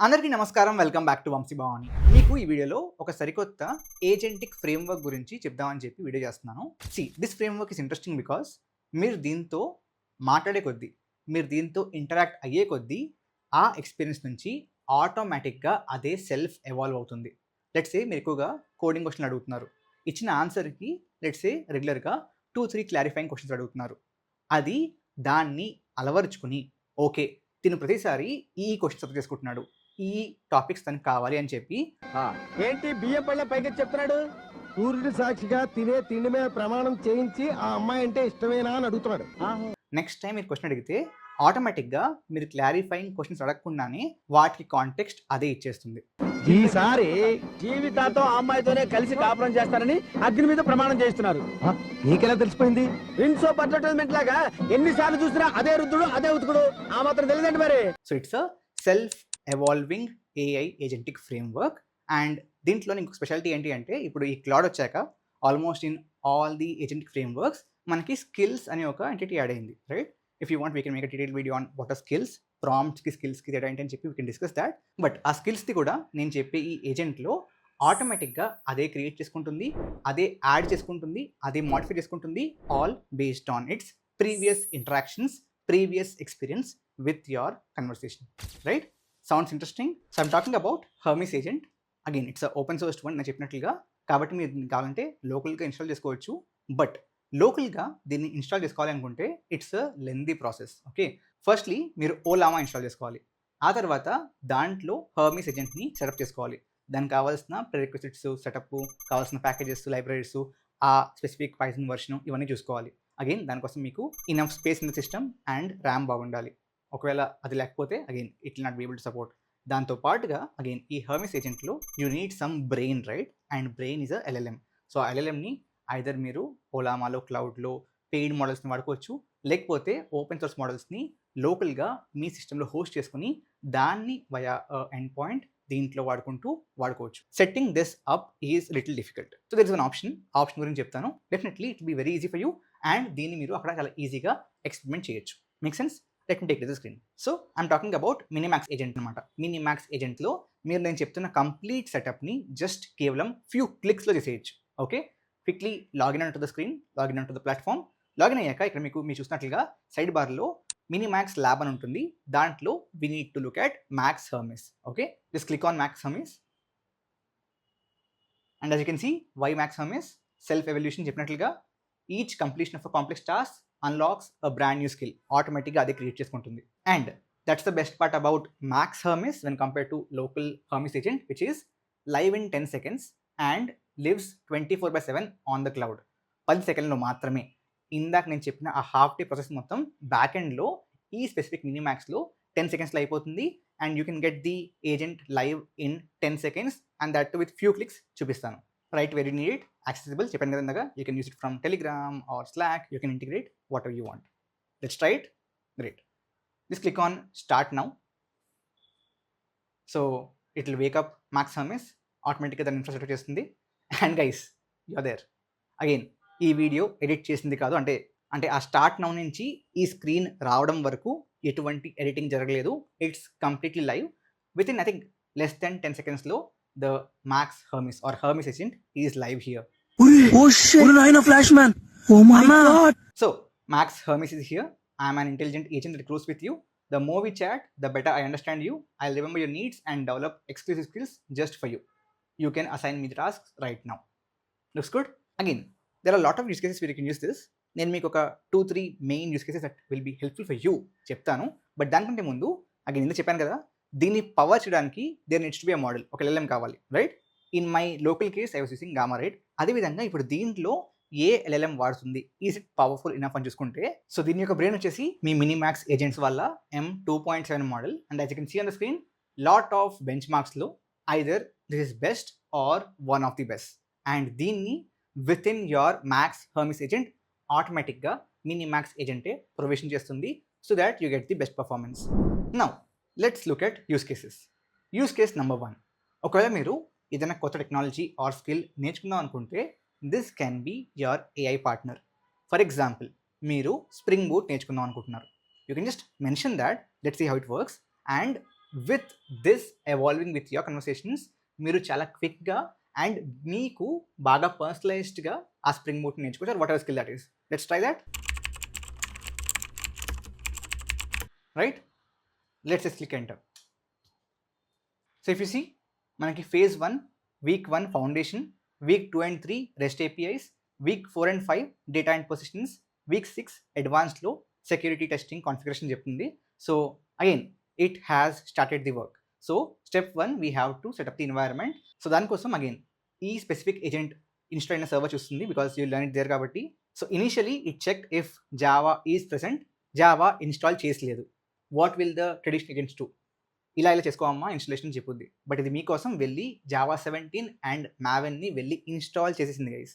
అందరికీ నమస్కారం. Welcome back to Vamshi Bhavani. మీకు ఈ వీడియోలో ఒక సరికొత్త ఏజెంటిక్ ఫ్రేమ్‌వర్క్ గురించి చెప్దామని చెప్పి వీడియో చేస్తున్నాను. This framework is interesting because మీరు దీంతో మాట్లాడే కొద్దీ, మీరు దీంతో ఇంటరాక్ట్ అయ్యే కొద్దీ ఆ ఎక్స్‌పీరియన్స్ నుంచి ఆటోమేటిక్‌గా అదే సెల్ఫ్ ఎవాల్వ్ అవుతుంది. లెట్స్ సే మీరు ఎక్కువగా కోడింగ్ క్వెషన్‌లు అడుగుతున్నారు. ఇచ్చిన ఆన్సర్‌కి లెట్స్ సే రెగ్యులర్‌గా 2, 3 క్లారిఫైయింగ్ క్వెషన్స్ అడుగుతున్నారు. అది దాన్ని అలవరుచుకొని ఓకే. తిను ప్రతిసారి ఈ క్వెషన్స్ అర్థం చేసుకుంటున్నాడు. ఈ టాపిక్స్ తనకు కావాలి అని చెప్పి ఏంటి బియ్యం పళ్ళ పైకి చెప్తున్నాడు? సూర్యుడి సాక్షిగా తినే తిండి మీద ప్రమాణం చేయించి ఆ అమ్మాయి అంటే ఇష్టమేనా అని అడుగుతున్నాడు. నెక్స్ట్ టైం మీరు క్వశ్చన్ అడిగితే ఆటోమేటిక్గా మీరు క్లారిఫైయింగ్ క్వశ్చన్స్ అడగకుండానే వాటికి కాంటెక్స్ట్ అదే ఇచ్చేస్తుంది. ఈసారి జీవితాంతం ఆ అమ్మాయితోనే కలిసి కాపురం చేస్తారని అగ్ని మీద ప్రమాణం చేస్తున్నారు. నీకెలా తెలిసిపోయింది? ఇన్సోప్ అడ్వర్టైజ్మెంట్ లాగా ఎన్నిసార్లు చూసినా అదే రుద్దుడు అదే ఉతుకుడు, ఆ మాత్రం తెలియదండి మరి. So it's a self evolving AI agentic framework. And దీంట్లో ఇంకొక స్పెషాలిటీ ఏంటి అంటే ఇప్పుడు ఈ క్లౌడ్ వచ్చాక almost in all the agentic frameworks మనకి స్కిల్స్ అనే ఒక ఎంటిటీ యాడ్ అయింది, right? If you want we can make detail video on what are skills, ప్రాంప్ట్స్కి స్కిల్స్కి తేడా ఏంటి అని చెప్పి we can discuss that. But ఆ స్కిల్స్ది కూడా నేను చెప్పే ఈ ఏజెంట్లో ఆటోమేటిక్గా అదే క్రియేట్ చేసుకుంటుంది, అదే యాడ్ చేసుకుంటుంది, అదే మాడిఫై చేసుకుంటుంది, all based on its previous interactions, previous experience with your conversation, right? Sounds interesting. So I'm talking about Hermes agent. Again it's open source one నేను చెప్పినట్లుగా, కాబట్టి మీరు దీన్ని కావాలంటే లోకల్గా ఇన్స్టాల్ చేసుకోవచ్చు. బట్ లోకల్గా దీన్ని ఇన్స్టాల్ చేసుకోవాలి అనుకుంటే it's a lengthy process. Okay, firstly మీరు ఓలామా ఇన్స్టాల్ చేసుకోవాలి. ఆ తర్వాత దాంట్లో హర్మీస్ ఏజెంట్ని సెటప్ చేసుకోవాలి. దానికి కావాల్సిన ప్రిరిక్విజిట్స్, సెటప్, కావాల్సిన ప్యాకేజెస్, లైబ్రరీస్, ఆ స్పెసిఫిక్ పైథాన్ వర్షన్ ఇవన్నీ చూసుకోవాలి. అగైన్ దానికోసం మీకు enough space in the system and RAM బాగుండాలి. ఒకవేళ అది లేకపోతే again it will not be able to support. దాంతో పాటుగా అగైన్ ఈ హర్మీస్ ఏజెంట్లో you need some brain, right? And brain is a LLM. So ఆ ఎల్ఎల్ఎంని ఐదర్ మీరు ఓలామాలో, క్లౌడ్లో పెయిడ్ మోడల్స్ని వాడుకోవచ్చు, లేకపోతే ఓపెన్ సోర్స్ మోడల్స్ని లోకల్గా మీ సిస్టంలో హోస్ట్ చేసుకుని దాన్ని వయా ఎండ్ పాయింట్ దీంట్లో వాడుకోవచ్చు. Setting this up is little difficult. So there is an option గురించి చెప్తాను. Definitely it be very easy for you and దీన్ని మీరు అక్కడ చాలా ఈజీగా ఎక్స్పెరిమెంట్ చేయొచ్చు. Make sense? Let me take to the screen. So I'm talking about MiniMax agent అనమాట. MiniMax ఏజెంట్లో మీరు నేను చెప్తున్న కంప్లీట్ సెటప్ని జస్ట్ కేవలం ఫ్యూ క్లిక్స్లో చేసేయచ్చు. Okay, quickly log in on to the screen, log in on to the platform. Login అయ్యాక ఇక్కడ మీరు చూసినట్లుగా సైడ్ బార్లో మినిమాక్స్ ల్యాబ్ అని ఉంటుంది. దాంట్లో we need to look at Max Hermes. Okay, just click on Max Hermes. And as you can see, why Max Hermes? Self evolution చెప్పినట్లుగా each completion of a complex task unlocks a brand new skill. ఆటోమేటిక్గా అదే create చేసుకుంటుంది. And that's the best part about Max Hermes when compare to local Hermes agent, which is live in 10 seconds and lives 24/7 on the cloud. 10 సెకండ్లో మాత్రమే. ఇందాక నేను చెప్పిన ఆ half day process మొత్తం బ్యాక్ ఎండ్లో ఈ స్పెసిఫిక్ మినిమాక్స్లో 10 secondsలో అయిపోతుంది. And you can get the agent live in 10 seconds and that with few clicks చూపిస్తాను. Right where you need it, accessible. చెప్పాను కదా ఇందాక, you can use it from Telegram or Slack. You can integrate whatever you want. Let's try it. Great. Just click on start now. So it will wake up Max Hermes. ఆటోమేటిక్గా దాన్ని infrastructure చేస్తుంది. And guys, you're there. Again ఈ video edit చేసింది కాదు, అంటే ఆ start now నుంచి ఈ స్క్రీన్ రావడం వరకు ఎటువంటి ఎడిటింగ్ జరగలేదు. It's completely live. With in I think less than 10 secondsలో the Max Hermes or Hermes agent is live here. Oh shit! Naina Flashman! Oh my god! So Max Hermes is here. I am an intelligent agent that grows with you. The more we chat, the better I understand you. I'll remember your needs and develop exclusive skills just for you. You can assign me the tasks right now. Looks good? Again, there are a lot of use cases where you can use this. నేను మీకు ఒక 2-3 main use cases that will be helpful for you చెప్తాను. But దానికంటే ముందు again ఇందులో చెప్పాను కదా, దీన్ని పవర్ చేయడానికి there needs to be a model, ఒక ఎల్ఎల్ఎం కావాలి, right? In my local case I was using Gemma, right? అదేవిధంగా ఇప్పుడు దీంట్లో ఏ ఎల్ఎల్ఎం వాడుతుంది, ఈజ్ ఇట్ పవర్ఫుల్ ఇనఫ్ అని చూసుకుంటే, సో దీని యొక్క బ్రెయిన్ వచ్చేసి మీ మినిమాక్స్ ఏజెంట్స్ వల్ల M2.7 model. And as you can see on the screen, lot of బెంచ్ మార్క్స్లో either this is best or one of the best. And దీన్ని with in your Max Hermes agent ఆటోమేటిక్గా MiniMax ఏజెంటే provision చేస్తుంది, so that you get the best performance. Now let's look at use cases. Use case number 1, ఒకవేళ మీరు ఏదైనా కొత్త technology are skill నేర్చుకుందాం అనుకుంటే this can be your AI partner. For example, మీరు స్ప్రింగ్ బూట్ నేర్చుకుందాం అనుకుంటున్నారు. You can just mention that, let's see how it works, and with this evolving with your conversations మీరు చాలా క్విక్గా అండ్ మీకు బాగా పర్సనలైజ్డ్గా ఆ స్ప్రింగ్ బూట్ నేర్చుకోవచ్చు, whatever skill that is. Let's try that. Right, let's just click enter. So if you see, మనకి phase 1 week 1 foundation, week 2 and 3 REST APIs, week 4 and 5 data and positions, week 6 అడ్వాన్స్డ్లో security testing configuration చెప్తుంది. So again it has started the work. So step 1 we have to setup the environment. So దానికోసం again ఈ specific agent install అయిన server చూస్తుంది because you learn it there కాబట్టి. So initially it check if Java is present, Java install చేసలేదు. What will the traditional agents to? ఇలా చేసుకోమ్మా installation చెప్పుద్ది. But ఇది మీకోసం వెళ్ళి జావా 17 అండ్ మావెన్ని వెళ్ళి ఇన్స్టాల్ చేసేసింది guys.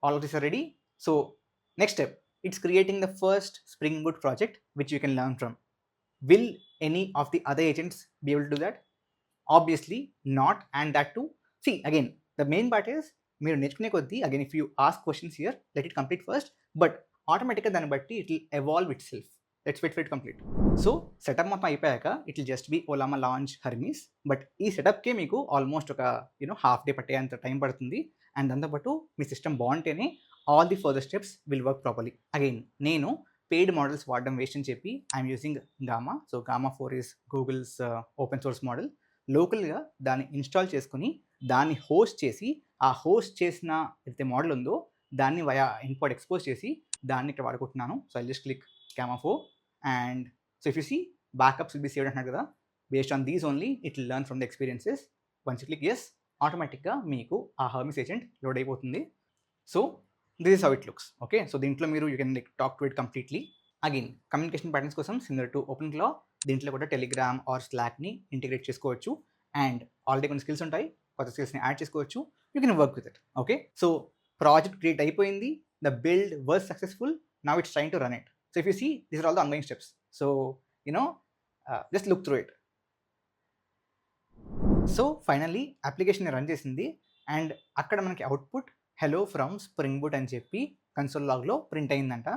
All of this are ready. So next step, it's creating the first Spring Boot project which you can learn from. Will any of the other agents be able to do that? Obviously not. And that to see again the main part is మీరు నేర్చుకునే కొద్దీ again if you ask questions here let it complete first, but ఆటోమేటిక్గా దాన్ని బట్టి it will evolve itself. Let's wait for it complete. So setup మొత్తం అయిపోయాక it will just be Ollama launch Hermes. But ఈ సెటప్కే మీకు almost ఒక half day పట్టేంత టైం పడుతుంది. అండ్ దాంతోపాటు మీ సిస్టమ్ బాగుంటేనే all the further steps will work properly. Again నేను పెయిడ్ మోడల్స్ వాడడం వేస్ట్ అని చెప్పి I'm using Gamma. So Gamma 4 is Google's open source model. లోకల్గా దాన్ని ఇన్స్టాల్ చేసుకుని దాన్ని హోస్ట్ చేసి ఆ హోస్ట్ చేసిన ఏదైతే మోడల్ ఉందో దాన్ని వయా ఇన్పుట్ ఎక్స్పోజ్ చేసి దాన్ని ఇక్కడ వాడుకుంటున్నాను. So I just click Gamma 4 and so if you see backups will be saved అంటున్నారు కదా, based on these only it will learn from the experiences. Once you click yes, ఆటోమేటిక్గా మీకు ఆ హర్మీస్ ఏజెంట్ లోడ్ అయిపోతుంది. So this is how it looks. Okay, so దీంట్లో మీరు you can like talk to it completely. Again communication patterns కోసం similar to Open Claw దీంట్లో కూడా టెలిగ్రామ్ ఆర్ స్లాక్ని ఇంటిగ్రేట్ చేసుకోవచ్చు. అండ్ ఆల్రెడీ కొన్ని స్కిల్స్ ఉంటాయి, కొత్త స్కిల్స్ని యాడ్ చేసుకోవచ్చు. You can work with it. Okay, so project create అయిపోయింది, the build was successful, now it's trying to run it. So if you see, these are all the ongoing steps. So, just look through it. So finally, application run chesindi and akkada manaki output hello from Spring Boot అని చెప్పి console log లో print అయిందంట.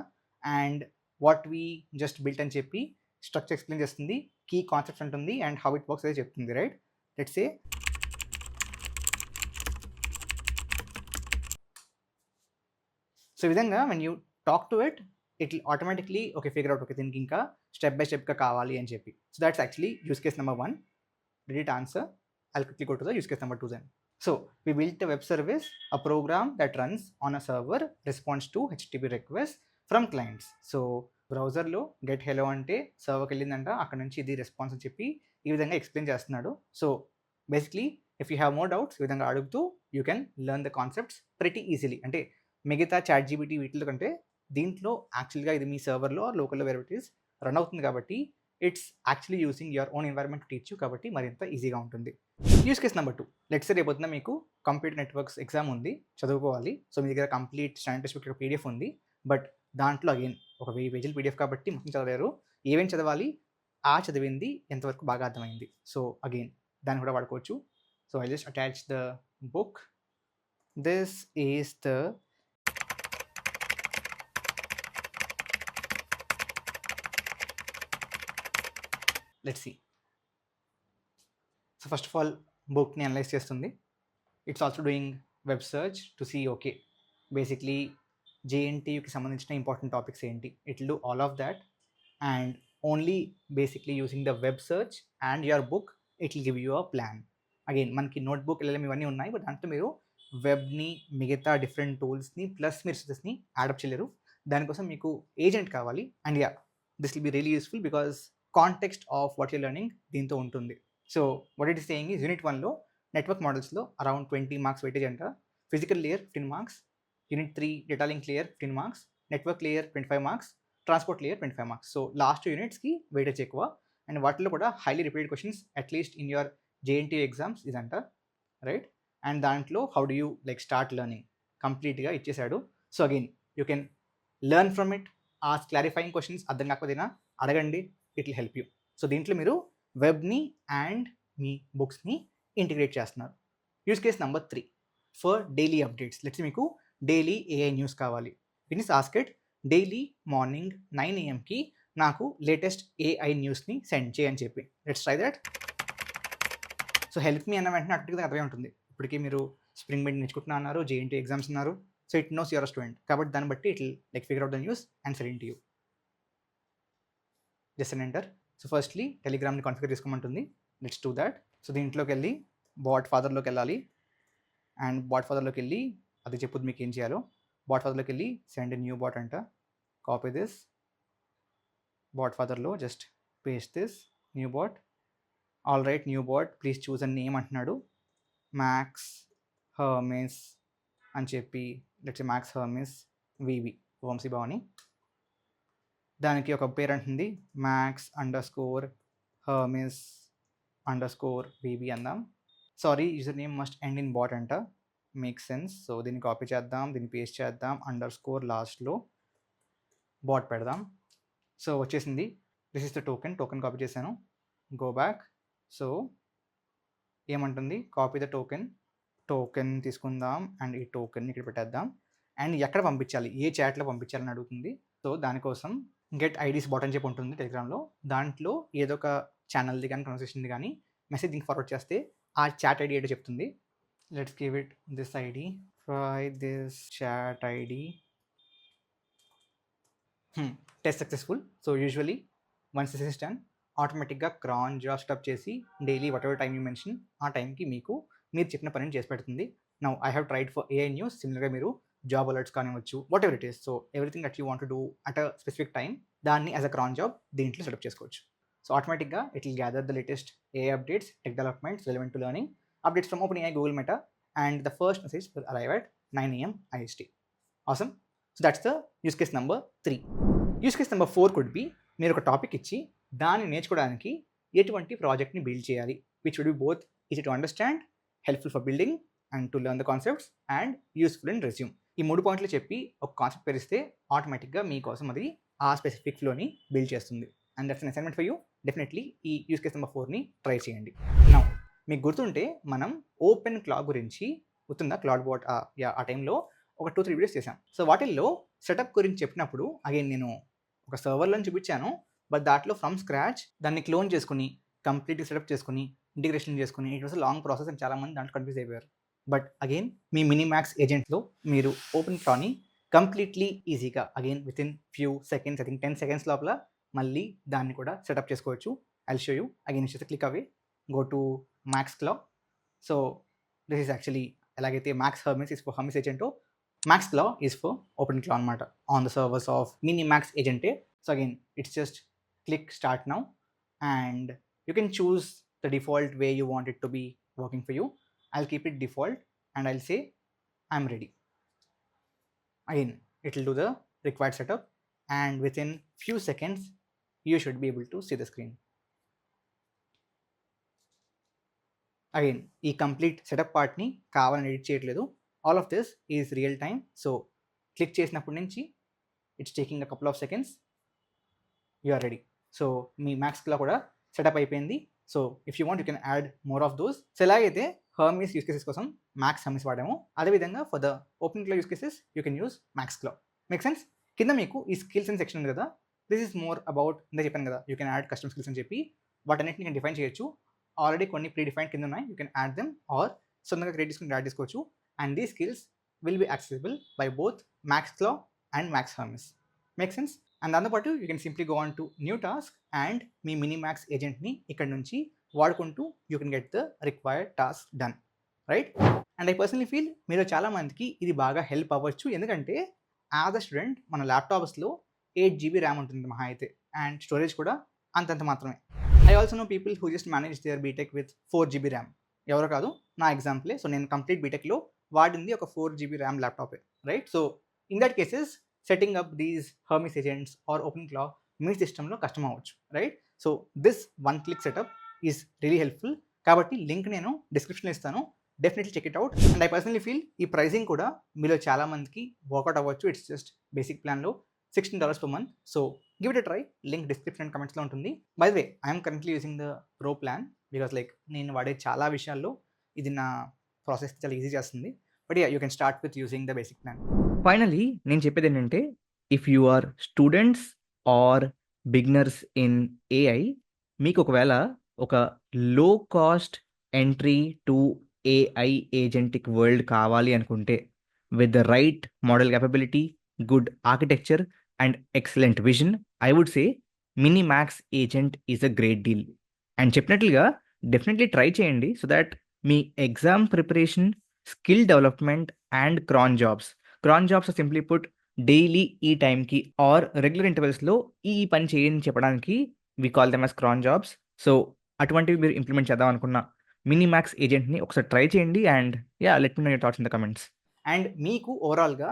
And what we just built అని చెప్పి structure explain చేస్తుంది, key concepts ఉంటుంది and how it works అనేది చెప్తుంది, right? Let's say so ఈ విధంగా when you talk to it, it will automatically figure out దీనికి ఇంకా స్టెప్ బై స్టెప్గా కావాలి అని చెప్పి. So that's actually use case number 1. Did it answer? I'll quickly go to the use case number 2 then. So we built a web service, a program that runs on a server, responds to HTTP requests from clients. So బ్రౌజర్లో get hello అంటే సర్వర్కి వెళ్ళిందంట, అక్కడ నుంచి ఇది response అని చెప్పి ఈ విధంగా explain చేస్తున్నాడు. So basically if you have more doubts ఈ విధంగా అడుగుతూ you can learn the concepts pretty easily. అంటే మిగతా చాట్ జీపీటీ వీటిలో కంటే దీంట్లో యాక్చువల్గా ఇది మీ సర్వర్లో లోకల్లో వెరైటీస్ రన్ అవుతుంది కాబట్టి it's actually using your own environment teach you కాబట్టి మరింత ఈజీగా ఉంటుంది. Use case number 2, let's say రేపొద్దున మీకు కంప్యూటర్ నెట్వర్క్స్ ఎగ్జామ్ ఉంది, చదువుకోవాలి. సో మీ దగ్గర complete standard text book PDF ఉంది, బట్ దాంట్లో అగైన్ ఒక 1000 పేజీలు పీడిఎఫ్ కాబట్టి మొత్తం చదవలేరు. ఏమేం చదవాలి, ఆ చదివింది ఎంతవరకు బాగా అర్థమైంది. సో అగైన్ దాన్ని కూడా వాడుకోవచ్చు. So I just attach the book. This is the let's see. So first of all బుక్ని అనలైజ్ చేస్తుంది. It's also doing web search to see okay basically జేఎన్టీయూకి సంబంధించిన ఇంపార్టెంట్ టాపిక్స్ ఏంటి, it will do all of that. And only basically using the web search and your book it will give you a plan. Again మనకి notebook LLM ఇవన్నీ ఉన్నాయి, but దాంట్లో మీరు వెబ్ని మిగతా different టూల్స్ని plus మీరు రిసోర్సెస్ని యాడప్ చేయలేరు. దానికోసం మీకు ఏజెంట్ కావాలి. And yeah this will be really useful because context of what you're learning దీంతో ఉంటుంది. So what it is saying is unit 1లో నెట్వర్క్ మోడల్స్లో అరౌండ్ 20 మార్క్స్ వెయిటేజ్ అంట. Physical layer 15 marks, unit 3 data link layer 15 marks, network layer 25 marks, transport layer 25 marks. So last యూనిట్స్కి weightage ఎక్కువ. And వాటిలో కూడా highly repeated questions at least in your JNTU exams ఇదంట, right? And దాంట్లో how do you like start learning కంప్లీట్గా ఇచ్చేసాడు. So again you can learn from it. Ask clarifying questions, అర్థం కాకపోతేనా అడగండి, it will help you. So దీంట్లో మీరు వెబ్ని అండ్ మీ బుక్స్ని ఇంటిగ్రేట్ చేస్తున్నారు. Use case number 3 for daily updates. Let's మీకు డైలీ ఏఐ న్యూస్ కావాలి. వినిస్ ask it daily morning 9 AM నాకు లేటెస్ట్ ఏఐ న్యూస్ని సెండ్ చేయని చెప్పి. Let's try that. So help మీ అన్న వెంటనే ఆటోమేటిక్గా అర్థమై ఉంటుంది. ఇప్పటికీ మీరు స్ప్రింగ్ బెండ్ నేర్చుకుంటున్నా అన్నారు, జేఎన్టీ ఎగ్జామ్స్ ఉన్నారు. So it knows your student, కాబట్టి దాన్ని బట్టి it like figure out the news and send to you. Just and enter. So firstly టెలిగ్రామ్ని కాన్ఫిగర్ చేసుకోమంటుంది. Let's do that. సో దీంట్లోకి వెళ్ళి బాట్ ఫాదర్లోకి వెళ్ళాలి, అండ్ బాట్ ఫాదర్లోకి వెళ్ళి అది చెప్పుద్ది మీకు ఏం చేయాలో. బాట్ ఫాదర్లోకి వెళ్ళి సెండ్ న్యూ బాట్ అంట. కాపీ దిస్ బాట్ ఫాదర్లో, just paste this new bot. All right, new bot please choose a name అంటున్నాడు. మ్యాక్స్ హర్మిస్ అని చెప్పి, let's Max Hermes VV Vamsi Bhavani. దానికి ఒక పేరు అంటుంది, మ్యాక్స్ _ హర్మిస్ _ వివి అందాం. Sorry, user name must end in bot అంట. Make sense. సో దీన్ని కాపీ చేద్దాం, దీన్ని పేస్ట్ చేద్దాం, _ లాస్ట్లో బాట్ పెడదాం. సో వచ్చేసింది. This is the token copy చేశాను. Go back. సో ఏమంటుంది, కాపీ ద టోకెన్ తీసుకుందాం అండ్ ఈ టోకెన్ ఇక్కడ పెట్టేద్దాం. అండ్ ఎక్కడ పంపించాలి, ఏ చాట్లో పంపించాలని అడుగుతుంది. సో దానికోసం గెట్ ఐడీస్ బాట్ అని చెప్పి ఉంటుంది టెలిగ్రామ్లో. దాంట్లో ఏదో ఒక ఛానల్ది కానీ కన్వర్సేషన్ది కానీ మెసేజ్ దీనికి ఫార్వర్డ్ చేస్తే ఆ చాట్ ఐడి ఏంటో చెప్తుంది. Let's give it this ID, try this chat ID. Test successful. So usually once this is done, ఆటోమేటిక్గా క్రాన్ జాబ్ స్టాప్ చేసి daily whatever time you mention ఆ టైంకి మీకు మీరు చెప్పిన పనిని చేసి పెడుతుంది. Now I have tried for AI news. సిమిలర్గా మీరు జాబ్ అలర్ట్స్ కానివచ్చు, whatever it is. So everything that you want to do at a specific time, దాన్ని యాజ్ అ క్రాన్ జాబ్ దీంట్లో సెటప్ చేసుకోవచ్చు. సో ఆటోమేటిక్గా it will gather the latest AI updates, tech developments relevant to learning, updates from OpenAI, Google Meta, and the first message will arrive at 9 AM IST. Awesome. So that's the use case number 3. Use case number 4 could be, మీరు ఒక topic ఇచ్చి దాన్ని నేర్చుకోవడానికి ఎటువంటి ప్రాజెక్ట్ని build చేయాలి, which would be both easy to understand, helpful for building and to learn the concepts, and useful in resume. ఈ 3 పాయింట్లు చెప్పి ఒక కాన్సెప్ట్ పెరిస్తే ఆటోమేటిక్గా మీకోసం అది ఆ స్పెసిఫిక్ ఫ్లోని బిల్డ్ చేస్తుంది. And that's an assignment for you. Definitely ఈ యూస్ కేస్ నెంబర్ 4ని ట్రై చేయండి. నౌ మీకు గుర్తుంటే మనం ఓపెన్ క్లా గురించి గుర్తుందా, క్లౌడ్ బాట్ ఆ టైంలో ఒక 2-3 వీడియోస్ చేశాం. సో వాటిల్లో సెటప్ గురించి చెప్పినప్పుడు అగైన్ నేను ఒక సర్వర్లో చూపించాను, బట్ దాంట్లో ఫ్రమ్ స్క్రాచ్ దాన్ని క్లోన్ చేసుకుని కంప్లీట్గా సెటప్ చేసుకుని ఇంటిగ్రేషన్ చేసుకుని ఇట్ వాస్ లాంగ్ ప్రాసెస్ అని చాలామంది దాంట్లో కన్ఫ్యూజ్ అయిపోయారు. బట్ అగైన్ మీ మినిమాక్స్ ఏజెంట్లో మీరు ఓపెన్ క్లాని కంప్లీట్లీ ఈజీగా again with in few seconds, I think 10 seconds లోపల మళ్ళీ దాన్ని కూడా సెటప్ చేసుకోవచ్చు. I will show you. Again it's click away, go to Max Claw. So this is actually elagayithe Max Hermes is for Hermes agent, Max Claw is for OpenClaw anamata on the servers of Minimax agent. So again it's just click start now and you can choose the default way you want it to be working for you. I'll keep it default and I'll say I'm ready. Again it will do the required setup and within few seconds you should be able to see the screen. Again ఈ complete setup పార్ట్ని కావాలని edit చేయట్లేదు. All of this is real time. So click చేసినప్పటి నుంచి it's taking a couple of seconds, you are ready. So మీ మ్యాక్స్లో కూడా setup అయిపోయింది. So if you want you can add more of those. So ఎలాగైతే Hermes use cases కోసం Max Hermes వాడాము, అదేవిధంగా for the Open Claw use cases you can use Max Claw. Make sense? కింద మీకు ఈ స్కిల్స్ అండ్ సెక్షన్ ఉంది కదా, this is more about ఇందా చెప్పాను కదా, you can add custom skills అని చెప్పి వాటన్నిటిని నేను డిఫైన్ చేయొచ్చు. ఆల్రెడీ కొన్ని ప్రీ డిఫైన్ కింద ఉన్నాయి, you can add them or సొంతంగా క్రియేట్ చేసుకుని యాడ్ చేసుకోవచ్చు. And the skills will be accessible by both Max Claw and Max Hermes. Make sense? And దాంతోపాటు you can simply go on to new task and మీ MiniMax ఏజెంట్ని ఇక్కడ నుంచి వాడుకుంటూ you can get the required task done, right? And I personally feel మీరు చాలామందికి ఇది బాగా హెల్ప్ అవ్వచ్చు. ఎందుకంటే యాజ్ అ స్టూడెంట్ మన ల్యాప్టాప్స్లో 8 GB ర్యామ్ ఉంటుంది మహా అయితే, అండ్ స్టోరేజ్ కూడా అంతంత మాత్రమే. I also know people who just manage their BTech with 4 GB RAM. ఎవరో కాదు, నా ఎగ్జాంపులే. సో నేను కంప్లీట్ బీటెక్లో వాడింది ఒక 4 GB ర్యామ్ ల్యాప్టాపే, right? So in that cases setting up these Hermes agents or open claw మీ సిస్టంలో కష్టం అవ్వచ్చు, right? So this one click setup is really helpful. కాబట్టి లింక్ నేను డిస్క్రిప్షన్లో ఇస్తాను, definitely check it out. And I personally feel ఈ pricing కూడా మీలో చాలామందికి వర్కౌట్ అవ్వచ్చు. ఇట్స్ జస్ట్ బేసిక్ ప్లాన్లో $16 per month. So give it a try. Link description and comments లో ఉంటుంది. By the way, I am currently using the Pro plan because like నేను వాడే చాలా విషయాల్లో ఇది నా ప్రాసెస్ చాలా ఈజీ చేస్తుంది. But ya, you can start with using the basic plan. Finally నేను చెప్పేది ఏంటంటే, if you are students are beginners in AI మీకు ఒకవేళ ఒక low cost entry to AI agentic world కావాలి అనుకుంటే with the right model capability, good architecture and excellent vision, I would say MiniMax agent is a great deal. And చెప్పినట్లుగా definitely try చేయండి so that మీ exam preparation, skill development and క్రాన్ jobs simply put daily ఈ టైంకి or regular ఇంటర్వెల్స్లో ఈ పని చేయని చెప్పడానికి we call them as cron jobs. So అటువంటివి మీరు ఇంప్లిమెంట్ చేద్దాం అనుకున్న మినిమాక్స్ ఏజెంట్ని ఒకసారి ట్రై చేయండి. And let me know your thoughts in the comments. And మీకు ఓవరాల్గా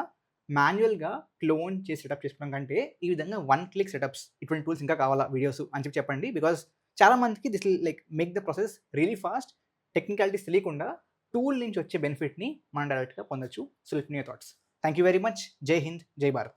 మాన్యువల్గా క్లోన్ చేసి సెటప్ చేసుకోవడం కంటే ఈ విధంగా 1 క్లిక్ సెటప్స్, ఇటువంటి టూల్స్ ఇంకా కావాలా వీడియోస్ అని చెప్పండి. బికాస్ చాలా మందికి this will like make the process really fast. Technicalities తెలియకుండా టూల్ నుంచి వచ్చే బెనిఫిట్ని మనం డైరెక్ట్గా పొందొచ్చు. So let me your thoughts. Thank you very much. జై హింద్, జై భారత్.